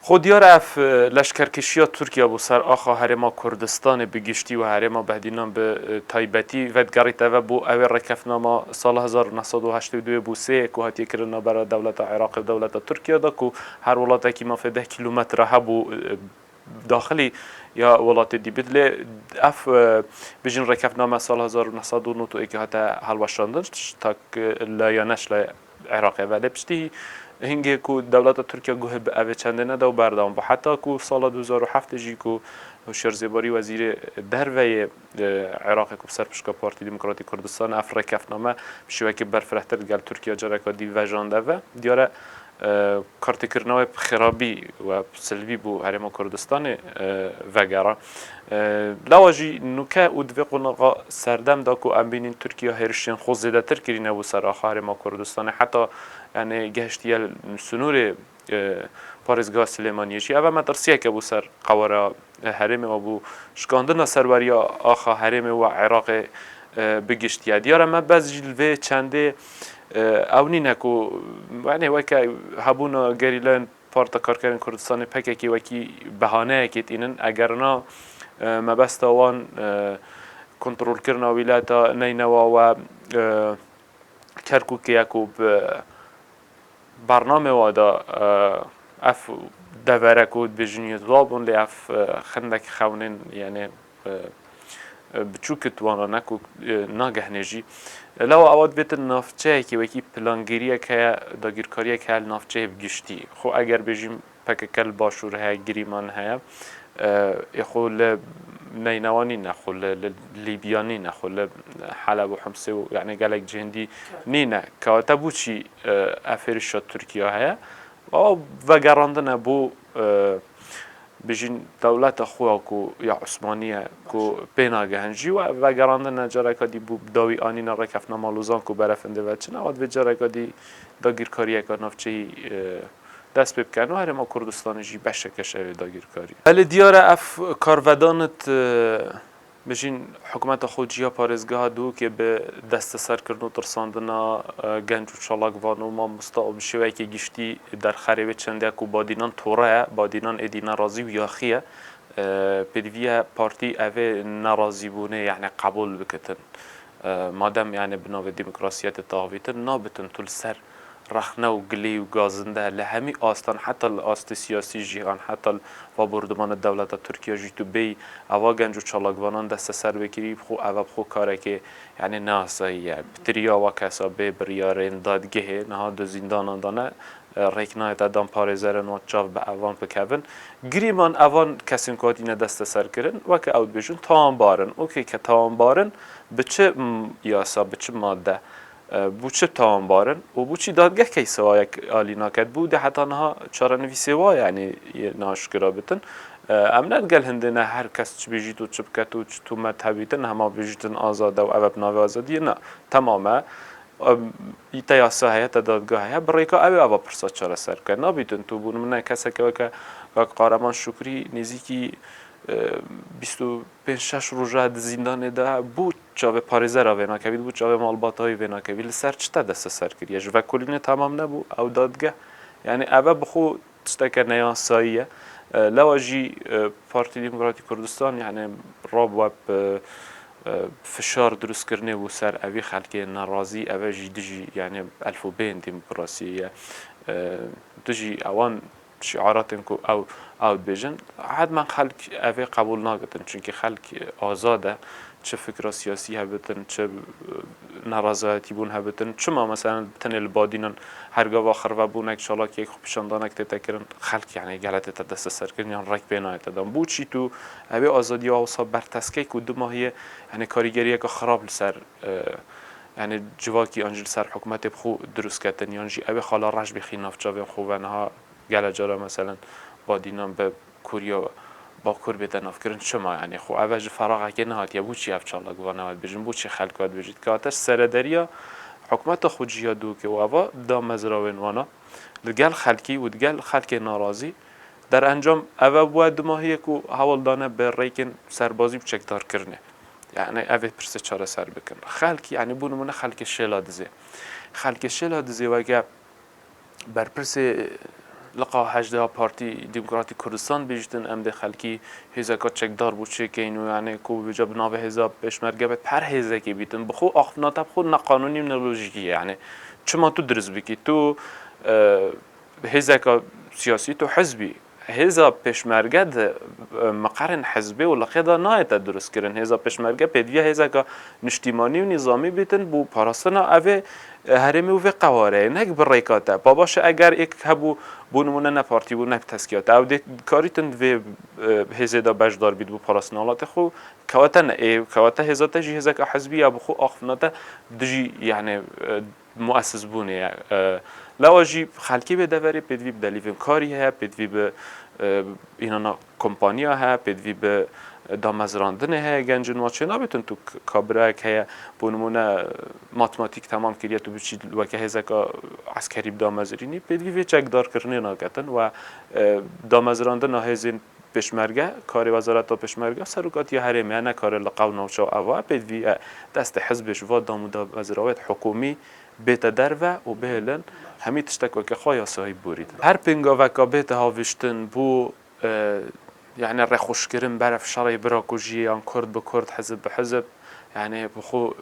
خود دیار اف لشکرکشی ترکیه بو سر آخا هرما کردستان بگشتی و هرما بهدینان به تایبتی ودگریت و بو اول رکفنامه سال 1982 بو سه که هاتی کرنا برای دولت عراق و دولت ترکیه دا که هر ولاتی که ما فی 10 کیلومتر هبو داخلی یا ولات دی بدل اف بجن رکفنامه سال 1992 که هاتا هلوشاندن تا لایانش عراق و لبشتی هنگی کو دولت ترکیه گوه به اوه چنده نده و بردام با حتی کو سال 2007 جی کو شرزباری وزیر دروی عراق کو سرپشکا پارتی دموکراتی کردستان افریقا کفنامه بشوی که برفرهتر گل ترکیه جرکا دی وجانده و دیاره کارت کرناوی خرابی و سلبی بو هرما کردستان وگرا لواجی نوکه او دوی سردم دا کو ام بینین ترکیه هرشین خود زیده تر کرینه و سر آخر ما کردستان حتی یعنی گشتیل سنور پارزگاه سلیمانیشی اول مدرسیه که بو سر قواره هرم و بو شکاندن سروریا آخا هرم و عراق بگشتیه دیاره ما بعض جلوه چنده اونی نکو یعنی وکی هبونا گریلن پارتا کارکرین کردستان پککی وکی بهانه کت اینن اگر نا مبست آوان کنترل کرنا ولایتا نینوا و کرکوک یکو برنامه وادا اف دوره کود بجنیت دابون لی اف خندک خونین یعنی بچوکت وانا نکو ناگه نجی لو اواد بیت نافچه که وکی پلانگیریه که داگیرکاریه که نافچه بگشتی خو اگر بجیم پککل باشور های گریمان های يخول نينواني نخول ليبياني نخول حلب وحمص يعني قالك جهندي نينا كاتبوشي افريش تركيا هيا و گراندن بو بجين دولت خواه کو یا عثمانیه کو پینا گهنجی و گراندن جرکا دی بو داوی آنی نرکفنا مالوزان کو برفنده و چنه واد به جرکا دی داگیرکاریه که نافچه دست بکن و هر ما کردستان جی بشکش داگیرکاری. ولی دیاره اف کارودانت بجین حکومت خودجیا پارزگاه دو که به دست سر کردن و ترساندنا گنج و چالاک وانو ما مستقب شوی که گشتی در خریب چنده کو بادینان توره بادینان ادینا رازی و یاخیه پدویه پارتی اوه نرازی بونه یعنی قبول بکتن مادم یعنی بناو دموکراسیت تاویتن نابتن طول سر رخنه و گلی و گازنده لهمی آستان حتی آست سیاسی جیان حتی و بردمان دولت ترکیه جی تو بی اوا گنج و چالاگوانان دست سر بکری بخو اوا بخو کاره که یعنی ناساییه بتریا و کسا بی بریارین دادگه نها دو زندانان دانه ریکنایت دام پارزرن و چاو به اوان بکوین گریمان اوان کسین کاتین دست سر کرن و که اود بجون تام بارن اوکی که تام بارن به چه یاسا به چه ماده بو چه تام بارن و بو چی دادگه کی سوای عالی ناکد بوده حتی نه چاره نویسی وای یعنی ناشکرا بتن امنت گل هندنه هر کس چه بیجی تو چه بکتو چه تو مذهبیتن همه بیجتن آزاده و ابد ناو آزادی نه تمامه ایتا یا ساحیت دادگاه برای که اوه پرسا چاره سر کن نبیتن تو بون من کسی که قهرمان شکری نزدیکی 25 روزه زندان ده بود چاو پاریزه را وینا کبید بود چاو مالباتای وینا کبید سر چته دست سر کریش و کلینه تمام نبود او دادگاه یعنی اوه بخو تشتکر نیا ساییه لواجی پارتی دموکراتی کردستان یعنی راب و فشار درست کرنه و سر اوی خلقی ناراضی اوه جی دجی یعنی الفو بین دموکراسیه دجی اوان شعاراتن کو او بیجن حتما خلق اوه قبول ناگتن چونکه خلق آزاده چه فکر سیاسی هبتن چه نارضایتی بون هبتن چما مثلا بتن البادینن هرگاه آخر و بونک شالا که خوبشاندانک تتکرن خلق یعنی گلت تا دست سر کردن یعنی رک بینایت دادن بود چی تو اوه آزادی آوسا برتسکه که دو ماهیه یعنی کاریگریه که خراب لسر یعنی جواکی آنجل سر حکومت بخو درست کردن یعنی اوه خالا رش بخی نافچاوی خوبنها گله جارا مثلا بادینان به کوریا با کور بدن افکرین شما یعنی خو اوج فراغ که نهات یا بوچی افچالا گوانه بجن بوچی خلق بجید که آتش سردریا حکومت خودجیا دو که واوا دام مزراوین وانا دگل خلقی و دگل خلق ناراضی در انجام اوه بود ماهی که حوال دانه به ریکن سربازی بچکدار کرنه یعنی اوه پرسه چاره سر بکن خلقی یعنی بونمونه خلق شلادزه خلق شلادزه وگه بر پرسه لقا هجده پارتی دموکراتی کردستان بیشتن ام ده خلکی هزکا چکدار بود چه که اینو یعنی کو بجا بناو هزا پشمرگه به پر هزکی بیتن بخو آخفناتا بخو نقانونی و نلوژیکی یعنی چما تو درس بکی تو هزکا سیاسی تو حزبی هزا پشمرگه مقرن حزبی و لقیدا نایت درست کردن هزا پشمرگه پیدویه هزا که نشتیمانی و نظامی بیتن بو پاراستنا اوه هرمی و قواره نک برایکاته باباش اگر یک هبو بونمونه نه پارتی بو نه تسکیات او دی کاریتن و هزا دا بجدار بید بو پاراستنالات خو کواته نه کواته هزا تجی هزا که حزبی یا بخو آخفناته دجی یعنی مؤسس بونه لواجی خالقی به دوری پیدوی بدلیون کاری ها پیدوی به اینا کمپانیا ها پیدوی به دامزراندن ها گنجن واچه نبتون تو کابرا که بونمونه ماتماتیک تمام کریه تو بچی وکه هزکا عسکری دامزرینی پیدوی چک دار کردن ناگتن و دامزراندن هزین پشمرگه کار وزارت پشمرگه سرکاتی هرمی نه کار لقاو نوچا اوا پیدوی دست حزبش و دامودا وزارت حکومی بیت درو و بهلن همی تشتک وکه خواهی صاحب بورید هر پنگا وکا بیت هاوشتن بو يعني رخوش كرم بعرف شرعي براكوجي عن كرد بكرد حزب بحزب يعني بخو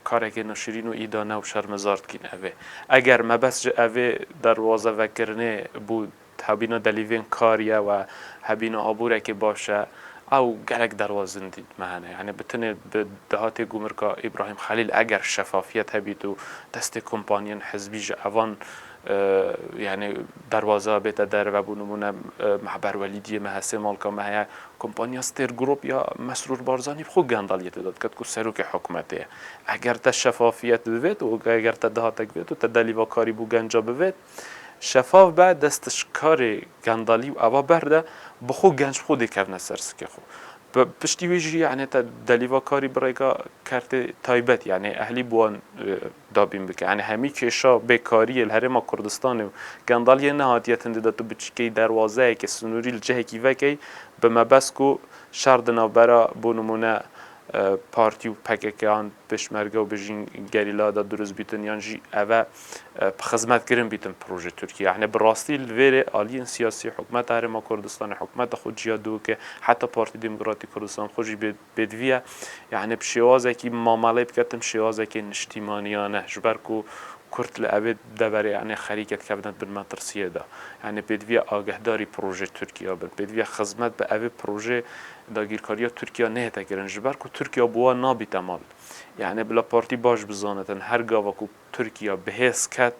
كارك نشرين وإدانة وشرمزارت كين أبي أجر ما بس أبي دروازة وكرني بو هبينا دليفين كاريا وهبينا أبورة كباشة أو جالك دروازن دي معنا يعني بتني بدهات جمركا إبراهيم خليل أجر شفافية هبيتو دست كومبانيون حزبي جوان يعني دروازه بیت در و بونمونه محبر ولیدی مهسه مالکا مهیا کمپانی استر گروپ یا مسرور بارزانی خود گندالیت داد که تو سروک حکومته اگر تا شفافیت بوید و اگر تا دهاتک بوید و تا دلیوا کاری بو گنجا بوید شفاف بعد دستش کار گندالی و اوا برده بخو گنج خودی کفن سرس که خو پشتی ویجی یعنی تا دلیوا کاری برای کرد تایبت یعنی اهلی بوان دابیم بکه یعنی همی کشا بکاری الهرم کردستان و گندالی نهایت انده تو بچکی دروازه که سنوری الجه کی وکی به مبس کو شردنا برا بونمونه پارتی و پککان پشمرگه و بجین گریلا دا درست بیتن یعنی اوه خدمت کردن بیتن پروژه ترکیه یعنی براستی الویره آلین سیاسی حکومت هرم کردستان حکومت خود جیادو که حتی پارتی دموکراتی کردستان خوشی بدویه یعنی بشیوازه کی معامله بکتم شیوازه کی نشتیمانیانه جبر کو کرد لعبه دبر يعني خريجة كابنت بالمدرسية ده يعني بدوية آگهداری پروژه ترکیه بد بدوية خدمت به اوه پروژه داگیرکاری ترکیه نه تگرن جبر کو ترکیه بوا نابی تمال يعني بلا پارتی باش بزانتن هر گاوا کو ترکیه بهس کت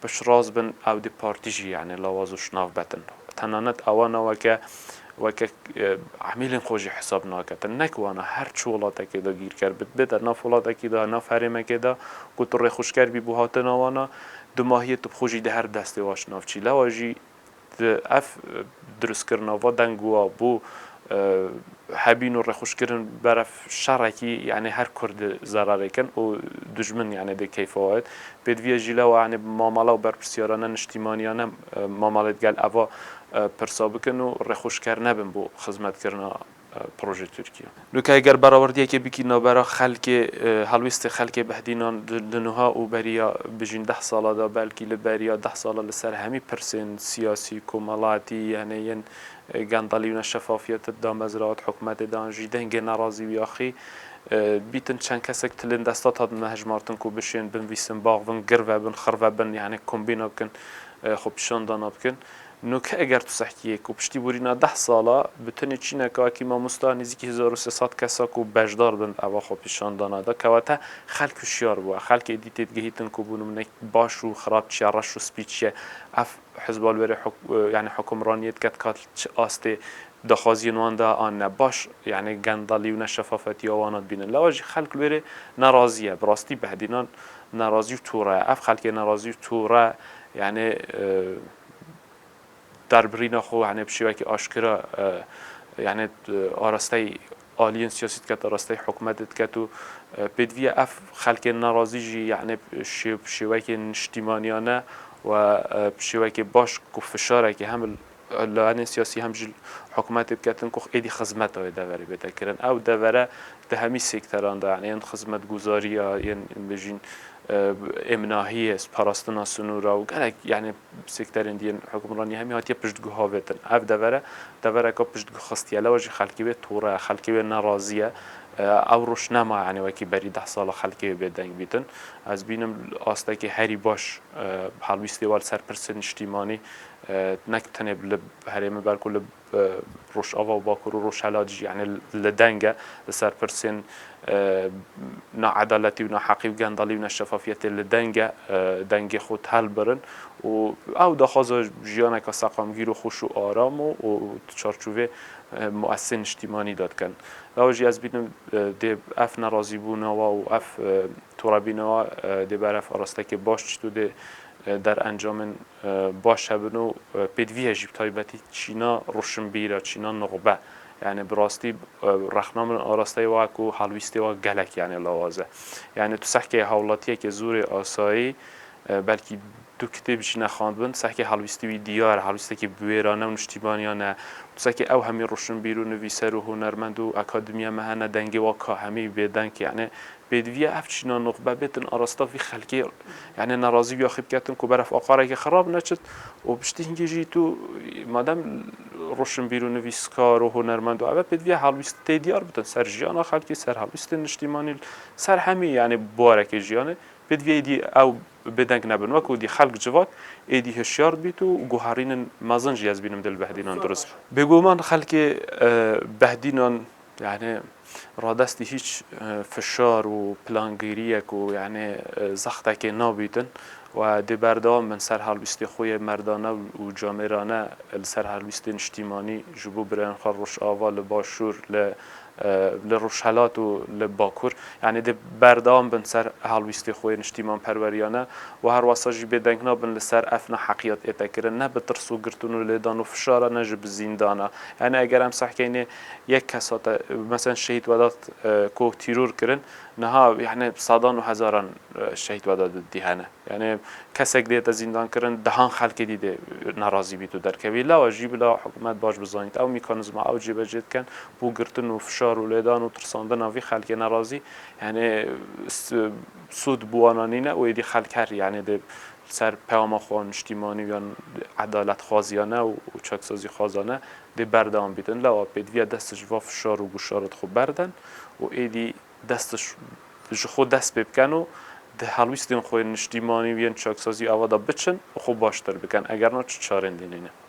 بش راز بن او دی پارتی جی يعني لوازو شناف بتن تنانت اوانا وکه عمیل خوشی حساب ناکتن نکوانا هر چولاته که دا گیر کرد بده ناف ولاته که دا ناف هرمه که دا کتر ری خوش کرد بی بوهات نوانا دو ماهیه تو خوشی ده هر دسته واش ناف چی لواجی اف درست کرنا و دنگوا بو حبین و ری خوش کردن برف شرکی یعنی هر کرد ضرره کن و دجمن یعنی ده کیفاوت بدویه جیلا و یعنی معامله و برپرسیارانه نشتیمانیانه معامله گل اوا پرسا بکن و رخوش کردن نبن بو خدمت کردن پروژه ترکیه. لکه اگر برآوردیه که بکی نبرا خلق هلوست خلق بهدینان دنها و بریا بجین 10 ساله دا بلکی لبریا 10 ساله لسر همی پرسن سیاسی کمالاتی یعنی ین گندالیون شفافیت دام ازرات حکومت دانجی دنگ ناراضی بیاخی بیتن چند کسک تلند دستات هاد مهجمارتن کو بشین بن ویسن باغ بن گرو بن خرو بن یعنی کمبینا بکن خب شاندانا بکن نوکه اگر تو سحکیه کو پشتی بورینا 10 ساله بتونی چینه که ما مستانیزی که 1300 کسا کو بجدار بند اوا خو پیشان داناده که واتا خلق شیار بوا خلق ادیتید گهیتن کو بونم باش و خراب چی رش و سپیچه اف حزب الوری یعنی حکمرانیت کات آسته دخازی نوان دا آن باش یعنی گندالی و شفافیتی آوانات بینن لواجی خلق الوری ناراضیه براستی بهدینان ناراضی توره اف خلق ناراضی توره یعنی در برین خو یعنی بشیوه که آشکرا یعنی آراسته آلین سیاست کت آراسته حکومت کت و بدویه اف خلق ناراضی جی یعنی بشیوه که نشتیمانیانه و بشیوه که باش کو فشاره که هم لعن سیاسی هم جل حکومت بکتن که ایدی خدمت های دوره بده کرن او دوره ده همی سکتران ده یعنی خدمت گذاری یا یعنی بجین امناهی پاراستنا سنورا و گلک یعنی سکترین دیگه حکمرانی همی هاتیه پشتگاه هاویتن اف دوره که پشتگاه خستیاله واجی خلکی به توره خلکی به ناراضیه او روش نما یعنی وکی بری 10 سال خلکی به دنگ بیتن از بینم آسته که هری باش حالویستی وال سرپرسن اجتماعی نکتنه هریم برکل روش آوا و باکر و روش هلاجی یعنی لدنگه لسرپرسن ناعدالتی و ناحقی و گندالی و نشفافیت لدنگه دنگ خود حل برن و او دخواز جیانه که ساقامگیر و خوش و آرام و چارچوبه مؤسسه اجتماعی داد کن. لاجی از بینم دی اف ناراضی بونا و اف ترابینا دی برف آراسته که باش چطور دی در انجام باش هبنو بدویه جیب تایبتی چینا روشن بیره چینا نقبه یعنی براستی رخنام آراسته واکو حلویستی و گلک یعنی لوازه یعنی تو سحکه حولاتیه که زور آسایی بلکه دو کتابش نخواند سحکه حلویستی وی دیار حلویستی که بویرانه و نشتیبانیانه تو سحکه او همی روشن بیرو نویسر و هنرمند و اکادمیا مهنه دنگی واکا همی بدنگ یعنی بدویه افچینا نقبه بتن آراستا فی خلکی یعنی ناراضی بیا خیب کردن که برف آقاره که خراب نشد و بشتی هنگی جی تو مادام روشن بیرو نویسکار و هنرمند و اوه بدویه حلویستی دیار بتن سر جیانا خلکی سر حلویستی نشتیمانی سر همی یعنی بارک جیانه بدویه دی او بدنگ نبن وکو دی خلق جواد ایدی هشیار بیت و گوهرین مازنجی از بینم دل بهدینان درست بگو من خلق بهدینان یعنی رادستی هیچ فشار و پلانگیریک و یعنی زخته که نابیدن و دی بردام من سر حلویستی خوی مردانه و جامرانه سر حلویستی اجتماعی جبو برن خروش آوال باشور لروشالات و لباکور یعنی دی بردام بن سر حلویستی خوی اجتماعی پروریانه و هر واساجی بدنگ نابن لسر افنا حقیقت اتکرن نه بترسو گرتون و لیدان و فشاره نجب زیندانه یعنی اگر هم صح که یک کسات مثلا شهید وداد کو تیرور کرن نها یعنی صدان و هزاران شهید وداد دیهنه یعنی کسک دیت زندان کردن دهان خلق دیده ناراضی بیتو در کبیلا و جیب لا حکومت باش بزنید او میکانیزم او جیب جد کن بو گرتن و فشار و لیدان و ترساندن اوی خلق ناراضی یعنی سود بوانانینه و ایدی خلق هر یعنی ده سر پیام خوان اجتماعی یا عدالت خوازیانه و چاکسازی خوازانه ده بردام بیدن لا بدویه دستش و فشار و گشارت خوب بردن و ایدی دستش خود دست بکن و ده حلویستین خوی اجتماعی و چاکسازی آوادا بچن و خوب باشتر بکن اگر نه چارن دینینه